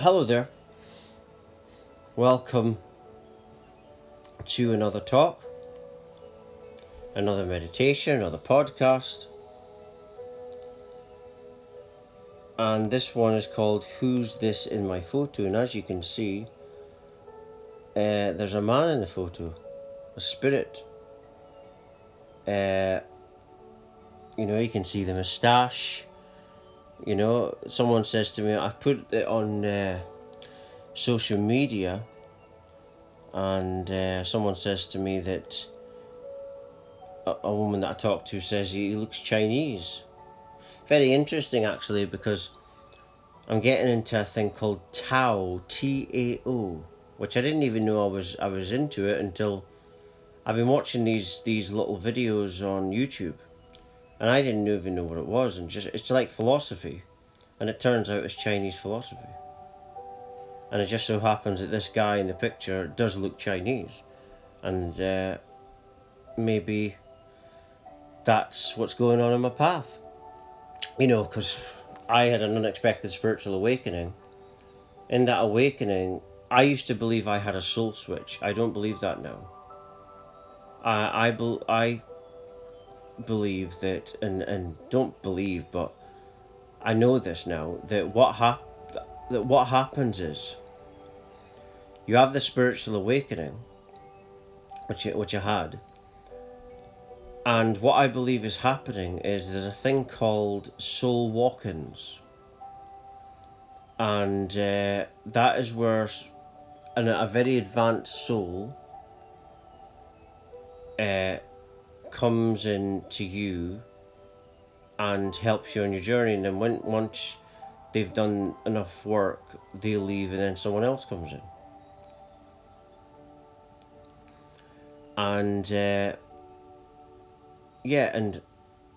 Hello there. Welcome to another talk, another meditation, another podcast. And this one is called Who's This in My Photo? And as you can see, there's a man in the photo, a spirit. You can see the moustache. Someone says to me, I put it on social media, and someone says to me that a woman that I talked to says he looks Chinese. Very interesting, actually, because I'm getting into a thing called Tao, T-A-O, which I didn't even know I was into it until I've been watching these little videos on YouTube, and I didn't even know what it was, and it's like philosophy, and it turns out it's Chinese philosophy. And it just so happens that this guy in the picture does look Chinese, and maybe that's what's going on in my path. Because I had an unexpected spiritual awakening. In that awakening, I used to believe I had a soul switch. I don't believe that now. I believe that, and don't believe, but I know this now, that what happens is you have the spiritual awakening, which I had, and what I believe is happening is there's a thing called soul walk-ins, and that is where a very advanced soul comes into you and helps you on your journey, and then once they've done enough work, they leave, and then someone else comes in. And and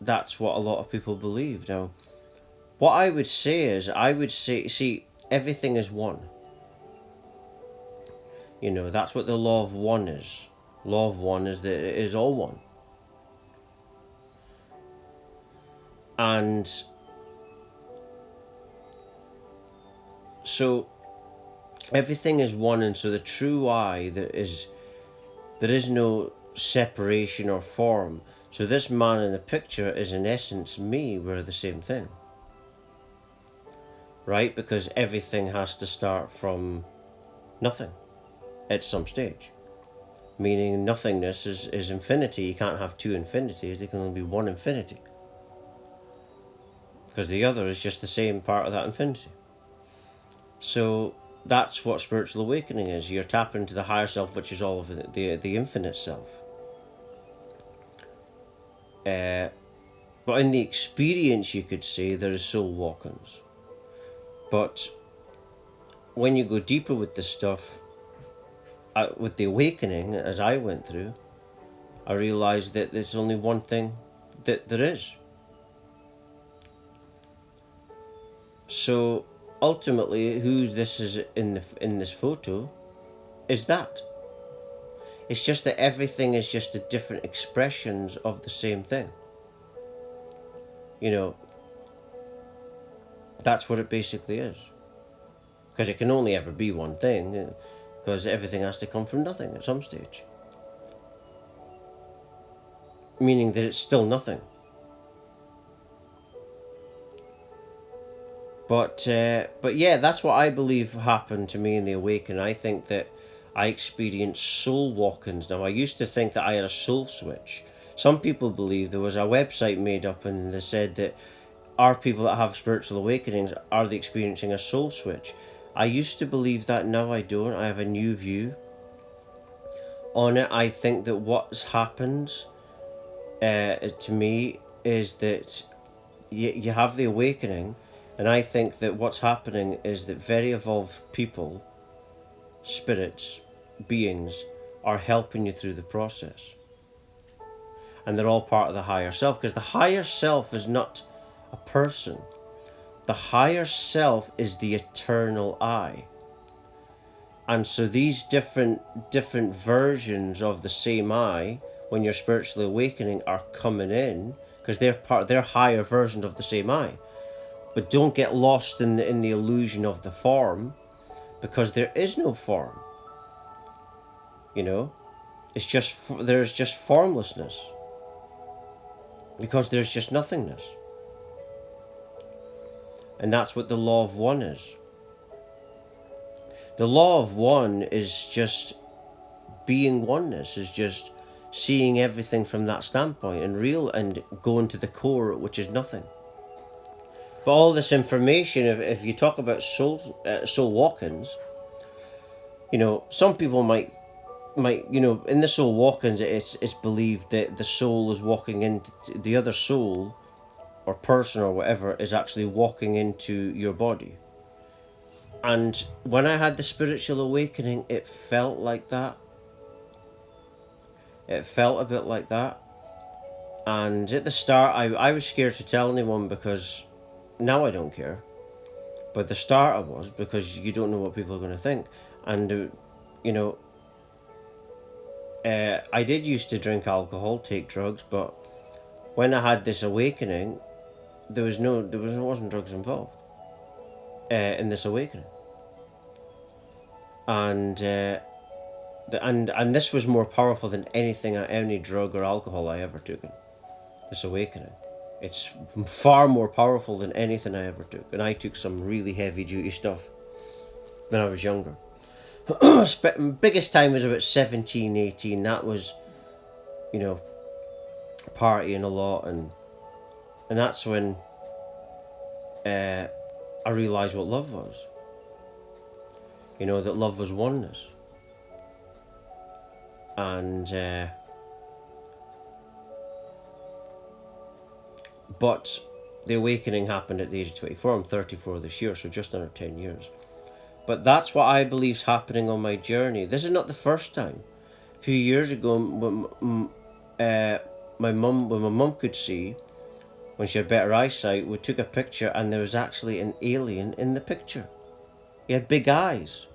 that's what a lot of people believe. Now, what I would say, see, everything is one. That's what the law of one is. Law of one is that it is all one. And so everything is one, and so the true I, there is no separation or form. So this man in the picture is in essence me. We're the same thing, right? Because everything has to start from nothing at some stage, meaning nothingness is infinity. You can't have two infinities, there can only be one infinity, because the other is just the same part of that infinity. So that's what spiritual awakening is. You're tapping into the higher self, which is all of the infinite self. But in the experience, you could say there is soul walk-ins. But when you go deeper with this stuff, with the awakening, as I went through, I realized that there's only one thing that there is. So ultimately, who this is in this photo is that. It's just that everything is just the different expressions of the same thing. That's what it basically is. Because it can only ever be one thing, because everything has to come from nothing at some stage. Meaning that it's still nothing. But yeah, that's what I believe happened to me in the awakening. I think that I experienced soul walk-ins. Now, I used to think that I had a soul switch. Some people believe there was a website made up, and they said that our people that have spiritual awakenings, are they experiencing a soul switch? I used to believe that. Now I don't. I have a new view on it. I think that what's happened to me is that you have the awakening, and I think that what's happening is that very evolved people, spirits, beings, are helping you through the process. And they're all part of the higher self, because the higher self is not a person. The higher self is the eternal I. And so these different versions of the same I, when you're spiritually awakening, are coming in, because they're higher versions of the same I. But don't get lost in the illusion of the form, because there is no form. It's just there's just formlessness, because there's just nothingness. And that's what the law of one is. The law of one is just being oneness, is just seeing everything from that standpoint and going to the core, which is nothing. But all this information, if you talk about soul walk-ins, some people might in the soul walk-ins, it's believed that the soul is walking into the other soul or person or whatever is actually walking into your body. And when I had the spiritual awakening, it felt like that. It felt a bit like that. And at the start, I was scared to tell anyone, because now I don't care. But at the start I was, because you don't know what people are going to think. And, I did used to drink alcohol, take drugs, but when I had this awakening, there wasn't drugs involved in this awakening. And and this was more powerful than any drug or alcohol I ever took in this awakening. It's far more powerful than anything I ever took. And I took some really heavy duty stuff when I was younger. Biggest time was about 17, 18. That was, partying a lot. And that's when I realised what love was. That love was oneness. And but the awakening happened at the age of 24. I'm 34 this year, so just under 10 years. But that's what I believe is happening on my journey. This is not the first time. A few years ago, when my mum could see, when she had better eyesight, we took a picture and there was actually an alien in the picture. He had big eyes,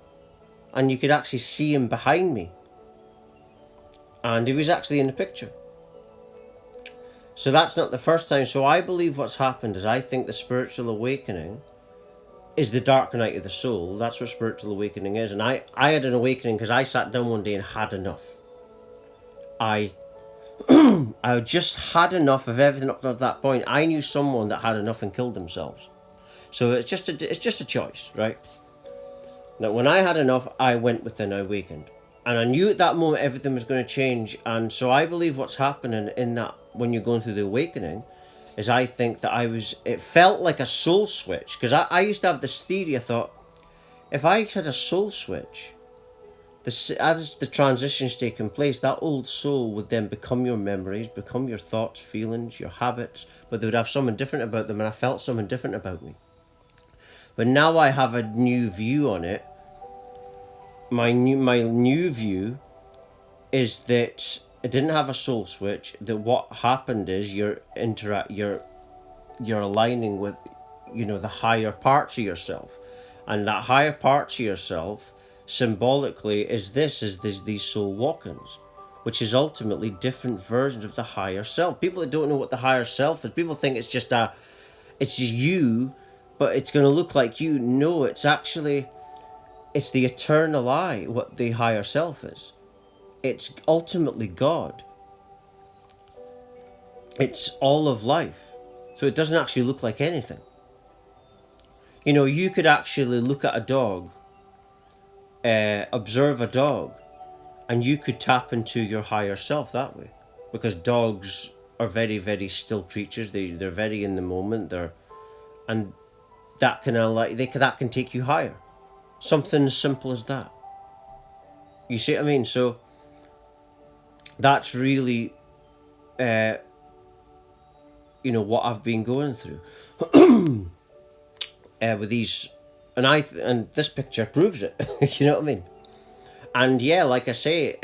and you could actually see him behind me. And he was actually in the picture. So that's not the first time. So I believe what's happened is, I think the spiritual awakening is the dark night of the soul. That's what spiritual awakening is. And I had an awakening because I sat down one day and had enough. I just had enough of everything up to that point. I knew someone that had enough and killed themselves. So it's just a choice, right? Now, when I had enough, I went within, I awakened. And I knew at that moment everything was going to change. And so I believe what's happening in that, when you're going through the awakening, is I think that it felt like a soul switch. Because I used to have this theory. I thought, if I had a soul switch, as the transition's taking place, that old soul would then become your memories, become your thoughts, feelings, your habits, but they would have something different about them, and I felt something different about me. But now I have a new view on it. My new view is that it didn't have a soul switch. That what happened is you're aligning with, the higher parts of yourself, and that higher parts of yourself symbolically is these soul walk-ins, which is ultimately different versions of the higher self. People that don't know what the higher self is, people think it's just you, but it's going to look like you. No, it's the eternal I, what the higher self is. It's ultimately God. It's all of life. So it doesn't actually look like anything. You could actually look at a dog, observe a dog, and you could tap into your higher self that way. Because dogs are very, very still creatures. They're very in the moment. And that can take you higher. Something as simple as that. You see what I mean? So that's really, what I've been going through with these, and this picture proves it. You know what I mean? And yeah, like I say,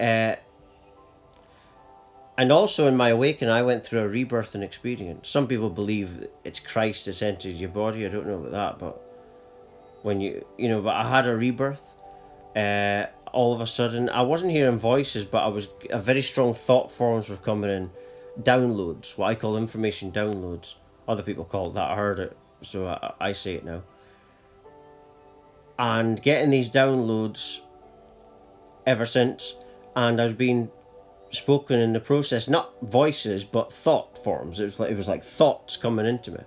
and also in my awakening, I went through a rebirthing experience. Some people believe it's Christ that's entered your body. I don't know about that, but when but I had a rebirth. All of a sudden, I wasn't hearing voices, but a very strong thought forms were coming in, downloads, what I call information downloads. Other people call it that. I heard it, so I say it now. and getting these downloads ever since, and I was being spoken in the process, not voices but thought forms. It was like thoughts coming into me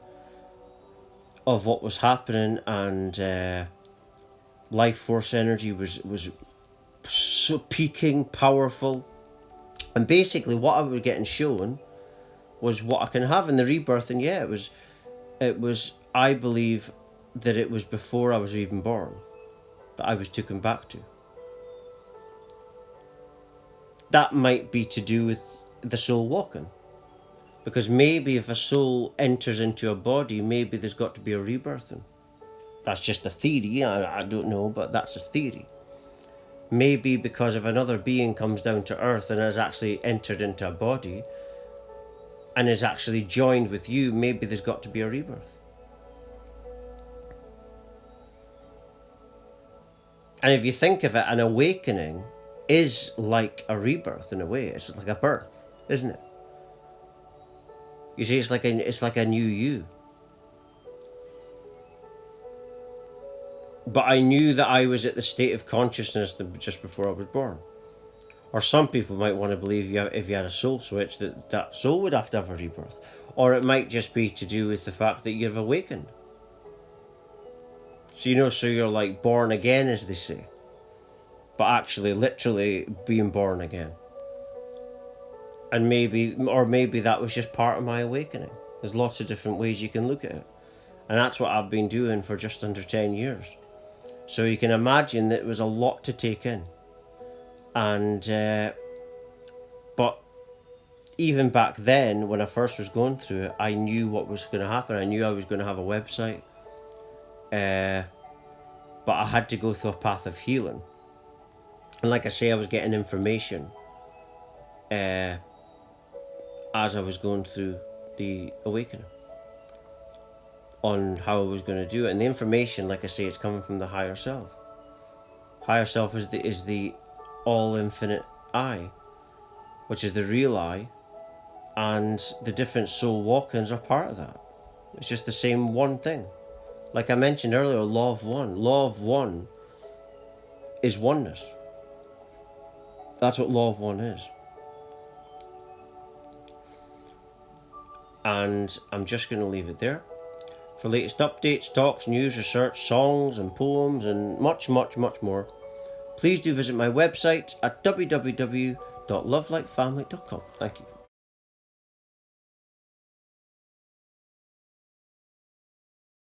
of what was happening, and life force energy was so peaking, powerful, and basically what I was getting shown was what I can have in the rebirth. And yeah, it was I believe that it was before I was even born that I was taken back to. That might be to do with the soul walking, because maybe if a soul enters into a body, maybe there's got to be a rebirthing. That's just a theory. I don't know, but that's a theory. Maybe because if another being comes down to earth and has actually entered into a body and is actually joined with you, maybe there's got to be a rebirth. And if you think of it, an awakening is like a rebirth in a way. It's like a birth, isn't it? You see, it's like a new you. But I knew that I was at the state of consciousness just before I was born. Or some people might want to believe if you had a soul switch, that soul would have to have a rebirth. Or it might just be to do with the fact that you've awakened. So, so you're like born again, as they say. But actually, literally being born again. And maybe that was just part of my awakening. There's lots of different ways you can look at it. And that's what I've been doing for just under 10 years. So you can imagine that it was a lot to take in. And, but even back then, when I first was going through it, I knew what was going to happen. I knew I was going to have a website. But I had to go through a path of healing. And like I say, I was getting information as I was going through the awakening on how I was going to do it. And the information, like I say, it's coming from the higher self. Higher self is the all infinite I, which is the real I, and the different soul walk-ins are part of that. It's just the same one thing. Like I mentioned earlier, law of one. Law of one is oneness. That's what law of one is. And I'm just going to leave it there. For latest updates, talks, news, research, songs and poems and much, much, much more, please do visit my website at www.lovelightfamily.com. Thank you.